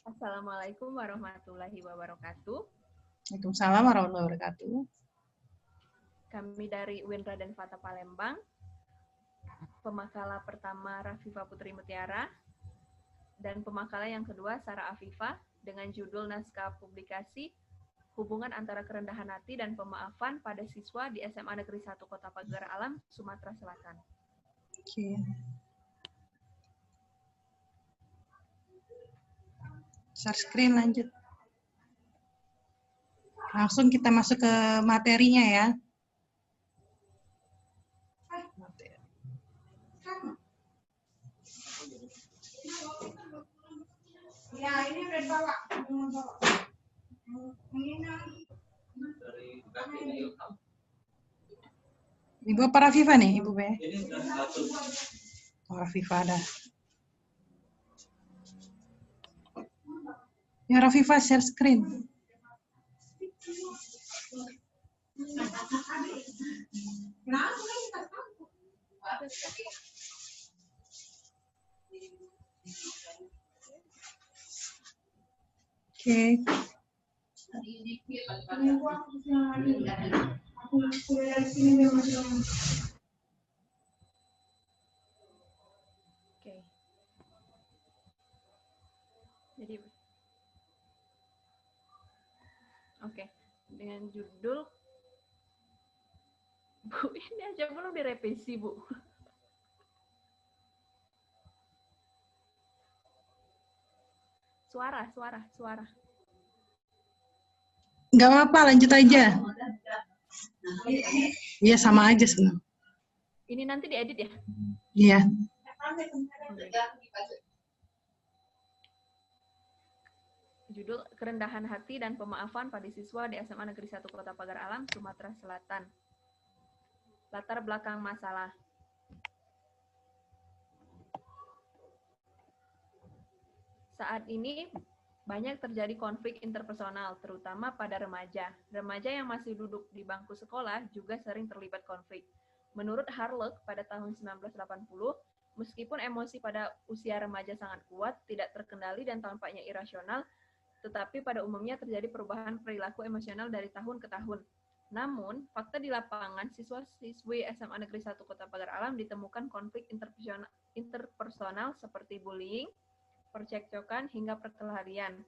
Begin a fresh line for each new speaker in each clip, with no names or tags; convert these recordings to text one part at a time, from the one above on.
Assalamualaikum warahmatullahi wabarakatuh.
Waalaikumsalam warahmatullahi wabarakatuh.
Kami dari UIN Raden Fata Palembang. Pemakala pertama Rafifa Putri Mutiara dan pemakala yang kedua Sarah Afifah dengan judul naskah publikasi Hubungan antara kerendahan hati dan pemaafan pada siswa di SMA Negeri 1 Kota Pagar Alam, Sumatera Selatan.
Oke. Share screen lanjut. Langsung kita masuk ke materinya ya. Ya, ini udah dibawa. Ibu apa Rafifa nih, Ibu Be? Oh, Rafifa ada. Ya, Rafifa share screen. Oke.
Oke. Jadi dengan judul Bu, ini aja belum direvisi, Bu. Suara.
Nggak apa-apa, lanjut aja. Iya, sama aja sebenarnya.
Ini nanti diedit ya?
Iya.
Judul Kerendahan Hati dan Pemaafan pada Siswa di SMA Negeri 1 Kota Pagar Alam, Sumatera Selatan. Latar belakang masalah. Saat ini banyak terjadi konflik interpersonal, terutama pada remaja. Remaja yang masih duduk di bangku sekolah juga sering terlibat konflik. Menurut Harlock pada tahun 1980, meskipun emosi pada usia remaja sangat kuat, tidak terkendali dan tampaknya irasional, tetapi pada umumnya terjadi perubahan perilaku emosional dari tahun ke tahun. Namun, fakta di lapangan, siswa-siswi SMA Negeri 1 Kota Pagar Alam ditemukan konflik interpersonal seperti bullying, percekcokan, hingga perkelahian.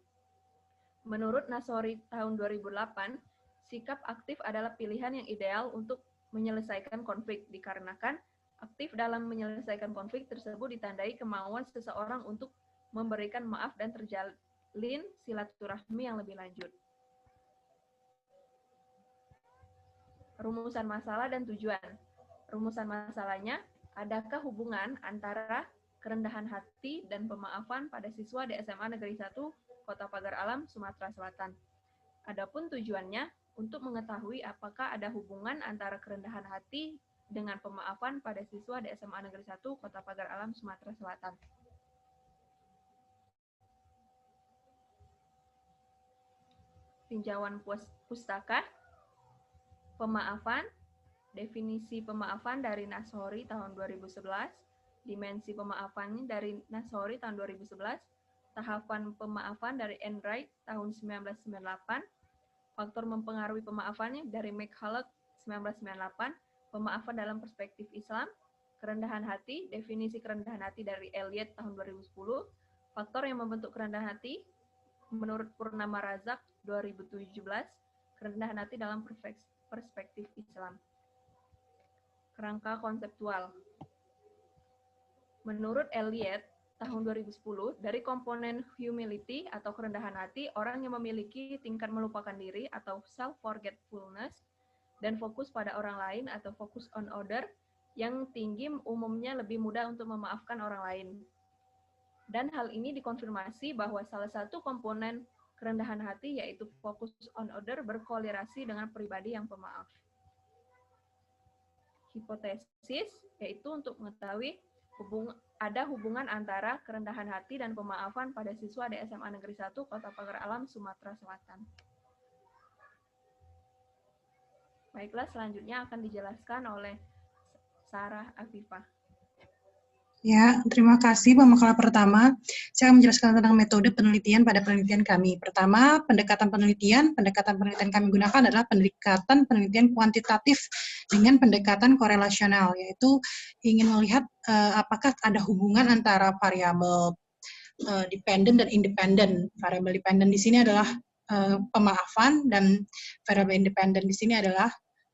Menurut Nasori tahun 2008, sikap aktif adalah pilihan yang ideal untuk menyelesaikan konflik, dikarenakan aktif dalam menyelesaikan konflik tersebut ditandai kemauan seseorang untuk memberikan maaf dan terjalin silaturahmi yang lebih lanjut. Rumusan masalah dan tujuan. Rumusan masalahnya, adakah hubungan antara kerendahan hati dan pemaafan pada siswa di SMA Negeri 1 Kota Pagar Alam, Sumatera Selatan? Adapun tujuannya, untuk mengetahui apakah ada hubungan antara kerendahan hati dengan pemaafan pada siswa di SMA Negeri 1 Kota Pagar Alam, Sumatera Selatan. Tinjauan pustaka, pemaafan, definisi pemaafan dari Nasori tahun 2011, dimensi pemaafan dari Nasori tahun 2011, tahapan pemaafan dari Enright tahun 1998, faktor mempengaruhi pemaafannya dari McCulloch 1998, pemaafan dalam perspektif Islam, kerendahan hati, definisi kerendahan hati dari Elliot tahun 2010, faktor yang membentuk kerendahan hati menurut Purnama Razak 2017, kerendahan hati dalam perspektif Islam. Kerangka konseptual. Menurut Elliot, tahun 2010, dari komponen humility atau kerendahan hati, orang yang memiliki tingkat melupakan diri atau self-forgetfulness dan fokus pada orang lain atau focus on other yang tinggi umumnya lebih mudah untuk memaafkan orang lain. Dan hal ini dikonfirmasi bahwa salah satu komponen kerendahan hati yaitu fokus on other berkorelasi dengan pribadi yang pemaaf. Hipotesis yaitu untuk mengetahui ada hubungan antara kerendahan hati dan pemaafan pada siswa di SMA Negeri 1 Kota Pagar Alam, Sumatera Selatan. Baiklah, selanjutnya akan dijelaskan oleh Sarah Afifah.
Ya, terima kasih pembekalan pertama. Saya akan menjelaskan tentang metode penelitian pada penelitian kami. Pertama, pendekatan penelitian kami gunakan adalah pendekatan penelitian kuantitatif dengan pendekatan korelasional, yaitu ingin melihat apakah ada hubungan antara variabel dependent dan independent. Variabel dependent di sini adalah pemaafan dan variabel independent di sini adalah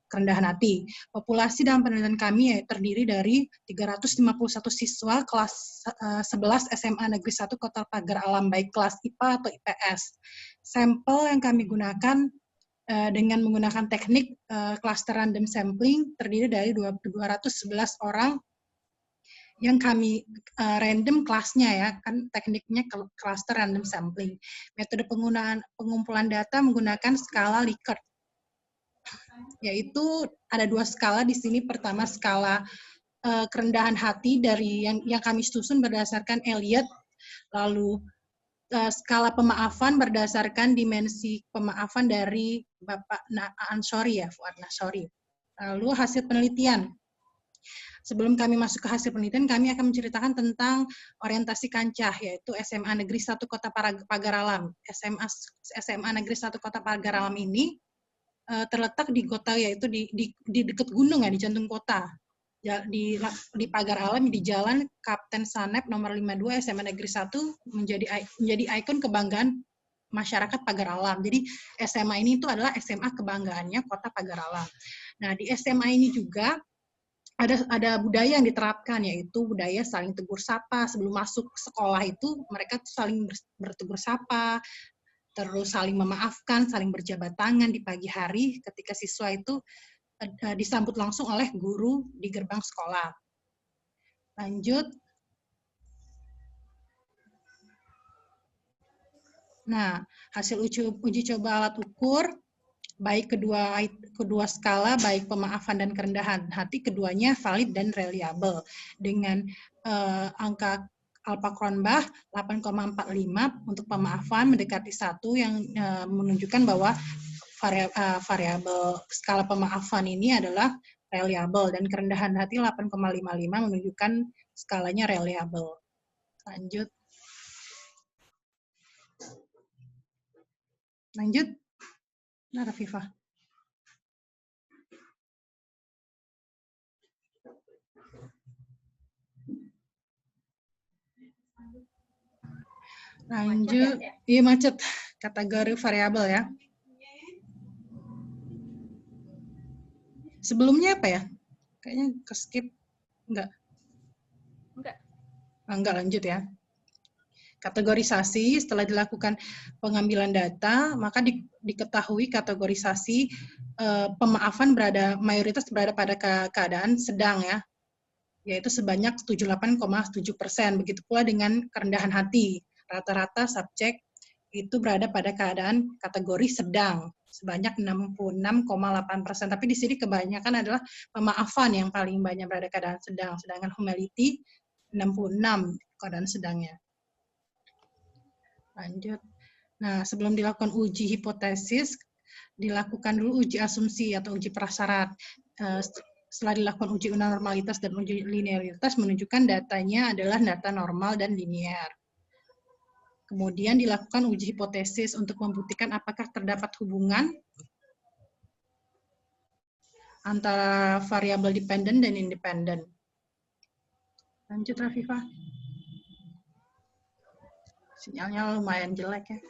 kerendahan hati. Populasi dalam penelitian kami terdiri dari 351 siswa kelas 11 SMA Negeri 1 Kota Pagar Alam, baik kelas IPA atau IPS. Sampel yang kami gunakan dengan menggunakan teknik cluster random sampling terdiri dari 211 orang yang kami random kelasnya ya, kan tekniknya cluster random sampling. Metode pengumpulan data menggunakan skala Likert, yaitu ada 2 skala di sini. Pertama skala kerendahan hati dari yang kami susun berdasarkan Elliott, lalu skala pemaafan berdasarkan dimensi pemaafan dari Bapak Ansori ya, Fuad Nasori. Lalu hasil penelitian. Sebelum kami masuk ke hasil penelitian, kami akan menceritakan tentang orientasi kancah, yaitu SMA Negeri 1 Kota Pagar Alam. SMA Negeri 1 Kota Pagar Alam ini terletak di kota, yaitu di dekat gunung ya, di jantung kota. Di Pagar Alam, di Jalan Kapten Sanep nomor 52 SMA Negeri 1 menjadi ikon kebanggaan masyarakat Pagar Alam. Jadi SMA ini itu adalah SMA kebanggaannya Kota Pagar Alam. Nah, di SMA ini juga ada budaya yang diterapkan, yaitu budaya saling tegur sapa. Sebelum masuk sekolah itu mereka saling bertegur sapa, terus saling memaafkan, saling berjabat tangan di pagi hari ketika siswa itu disambut langsung oleh guru di gerbang sekolah. Lanjut. Nah, hasil uji coba alat ukur, baik kedua skala, baik pemaafan dan kerendahan hati, keduanya valid dan reliable. Dengan angka Alpha Cronbach 8,45 untuk pemaafan mendekati 1 yang menunjukkan bahwa variabel skala pemaafan ini adalah reliable, dan kerendahan hati 8,55 menunjukkan skalanya reliable. Lanjut. Nah, Rafifah. Lanjut. Iya, macet. Kategori variabel ya. Sebelumnya apa ya? Kayaknya ke-skip. Enggak. Enggak, lanjut ya. Kategorisasi, setelah dilakukan pengambilan data, maka diketahui kategorisasi pemaafan mayoritas berada pada keadaan sedang ya, yaitu sebanyak 78,7%. Begitu pula dengan kerendahan hati, rata-rata subjek itu berada pada keadaan kategori sedang sebanyak 66,8%. Tapi di sini kebanyakan adalah pemaafan yang paling banyak berada keadaan sedang, sedangkan humility 66 keadaan sedangnya. Lanjut. Nah, sebelum dilakukan uji hipotesis, dilakukan dulu uji asumsi atau uji prasyarat. Setelah dilakukan uji normalitas dan uji linearitas, menunjukkan datanya adalah data normal dan linear. Kemudian dilakukan uji hipotesis untuk membuktikan apakah terdapat hubungan antara variabel dependent dan independent. Lanjut, Rafifah. Sinyalnya lumayan jelek ya.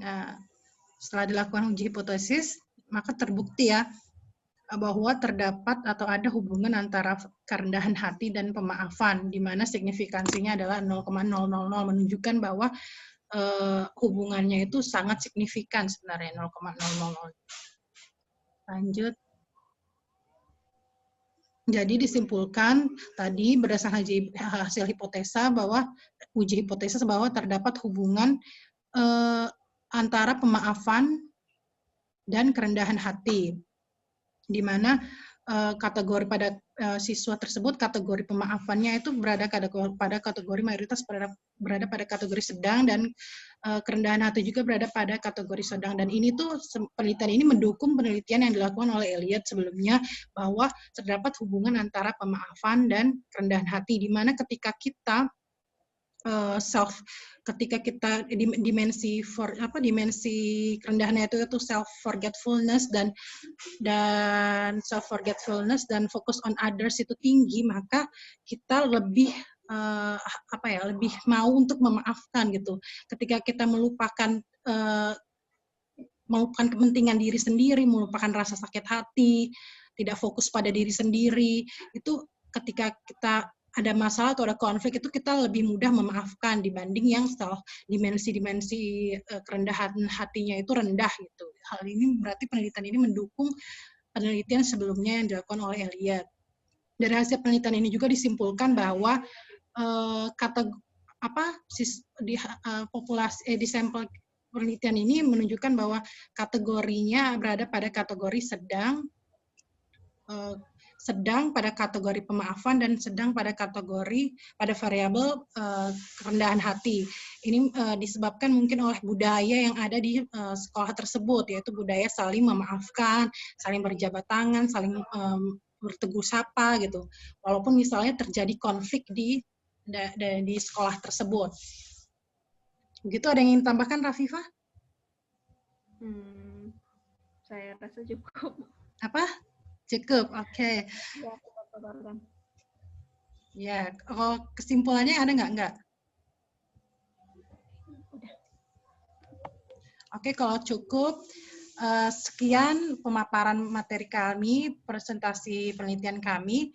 Nah, setelah dilakukan uji hipotesis, maka terbukti ya bahwa terdapat atau ada hubungan antara kerendahan hati dan pemaafan, di mana signifikansinya adalah 0,000, menunjukkan bahwa hubungannya itu sangat signifikan sebenarnya, 0,000. Lanjut. Jadi disimpulkan tadi berdasarkan hasil hipotesa bahwa uji hipotesa bahwa terdapat hubungan antara pemaafan dan kerendahan hati, di mana kategori pada siswa tersebut kategori pemaafannya itu berada pada kategori mayoritas berada pada kategori sedang, dan kerendahan hati juga berada pada kategori sedang. Dan ini tuh penelitian ini mendukung penelitian yang dilakukan oleh Elliot sebelumnya bahwa terdapat hubungan antara pemaafan dan kerendahan hati, di mana ketika kita ketika kita dimensi kerendahannya itu self forgetfulness dan self forgetfulness dan focus on others itu tinggi, maka kita lebih lebih mau untuk memaafkan gitu. Ketika kita melupakan kepentingan diri sendiri, melupakan rasa sakit hati, tidak fokus pada diri sendiri, itu ketika kita ada masalah atau ada konflik itu kita lebih mudah memaafkan dibanding yang dimensi kerendahan hatinya itu rendah gitu. Hal ini berarti penelitian ini mendukung penelitian sebelumnya yang dilakukan oleh Elliot. Dari hasil penelitian ini juga disimpulkan bahwa di sampel penelitian ini menunjukkan bahwa kategorinya berada pada kategori sedang pada kategori pemaafan dan sedang pada variabel kerendahan hati. Ini disebabkan mungkin oleh budaya yang ada di sekolah tersebut, yaitu budaya saling memaafkan, saling berjabat tangan, saling bertegur sapa gitu. Walaupun misalnya terjadi konflik di sekolah tersebut. Begitu, ada yang ingin tambahkan, Rafifah?
Saya rasa cukup.
Apa? Cukup, oke. Ya, kalau kesimpulannya ada nggak? Nggak. Oke, kalau cukup, sekian pemaparan materi kami, presentasi penelitian kami.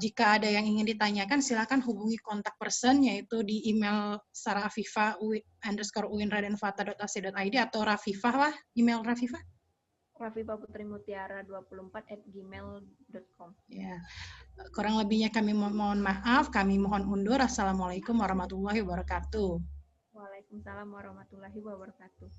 Jika ada yang ingin ditanyakan, silakan hubungi kontak person, yaitu di email sarah_afifa_uinradenfata.ac.id atau Rafifah lah, email Rafifah.
rafifahputrimutiara24@gmail.com.
Ya, kurang lebihnya kami mohon maaf, kami mohon undur. Assalamualaikum warahmatullahi wabarakatuh.
Waalaikumsalam warahmatullahi wabarakatuh.